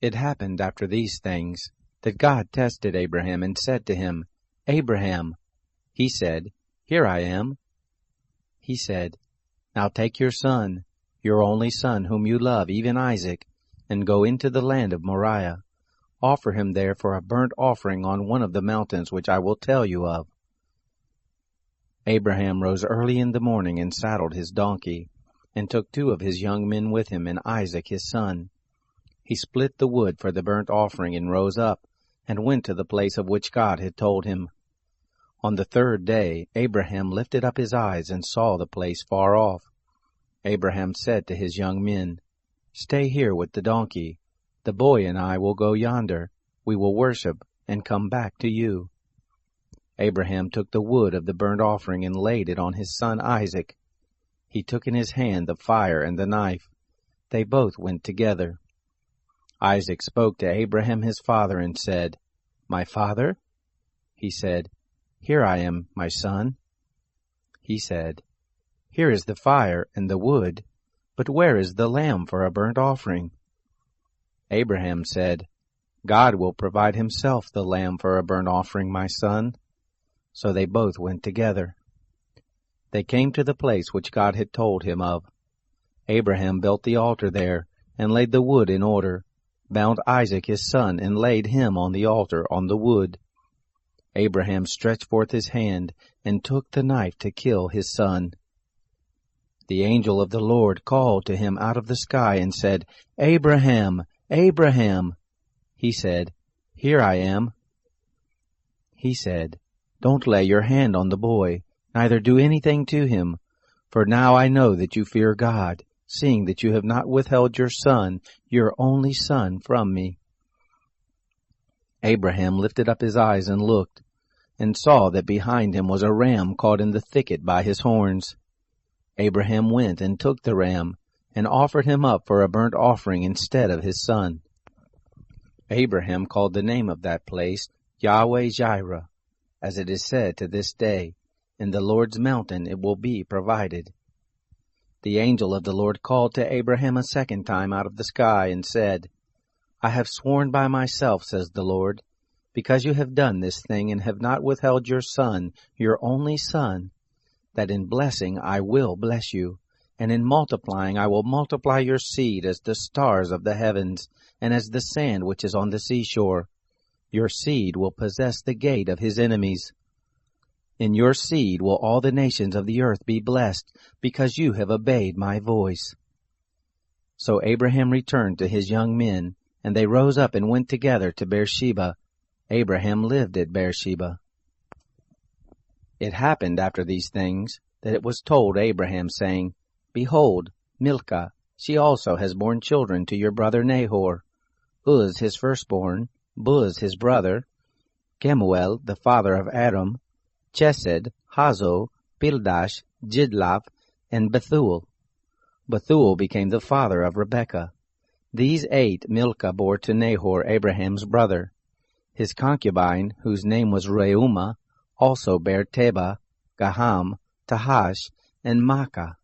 It happened after these things that God tested Abraham and said to him, Abraham. He said, Here I am. He said, Now take your son, your only son whom you love, even Isaac, and go into the land of Moriah. Offer him there for a burnt offering on one of the mountains which I will tell you of. Abraham rose early in the morning and saddled his donkey, and took 2 of his young men with him and Isaac his son. He split the wood for the burnt offering and rose up, and went to the place of which God had told him. On the 3rd day Abraham lifted up his eyes and saw the place far off. Abraham said to his young men, Stay here with the donkey. The boy and I will go yonder. We will worship and come back to you. Abraham took the wood of the burnt offering and laid it on his son Isaac. He took in his hand the fire and the knife. They both went together. Isaac spoke to Abraham his father and said, My father? He said, Here I am, my son. He said, Here is the fire and the wood, but where is the lamb for a burnt offering? Abraham said, God will provide himself the lamb for a burnt offering, my son. So they both went together. They came to the place which God had told him of. Abraham built the altar there, and laid the wood in order, bound Isaac his son, and laid him on the altar on the wood. Abraham stretched forth his hand, and took the knife to kill his son. The angel of the Lord called to him out of the sky, and said, Abraham, Abraham. He said, Here I am. He said, Don't lay your hand on the boy, neither do anything to him, for now I know that you fear God, seeing that you have not withheld your son, your only son, from me. Abraham lifted up his eyes and looked, and saw that behind him was a ram caught in the thicket by his horns. Abraham went and took the ram, and offered him up for a burnt offering instead of his son. Abraham called the name of that place Yahweh-Jireh, as it is said to this day, In the Lord's mountain it will be provided. The angel of the Lord called to Abraham a second time out of the sky, and said, I have sworn by myself, says the Lord, because you have done this thing and have not withheld your son, your only son, that in blessing I will bless you, and in multiplying I will multiply your seed as the stars of the heavens, and as the sand which is on the seashore. Your seed will possess the gate of his enemies. In your seed will all the nations of the earth be blessed, because you have obeyed my voice. So Abraham returned to his young men, and they rose up and went together to Beersheba. Abraham lived at Beersheba. It happened after these things that it was told Abraham, saying, Behold, Milcah, she also has borne children to your brother Nahor, Uz his firstborn, Buz his brother, Kemuel the father of Aram, Chesed, Hazo, Pildash, Jidlaph, and Bethuel. Bethuel became the father of Rebekah. These 8 Milcah bore to Nahor, Abraham's brother. His concubine, whose name was Reumah, also bare Tebah, Gaham, Tahash, and Maacah.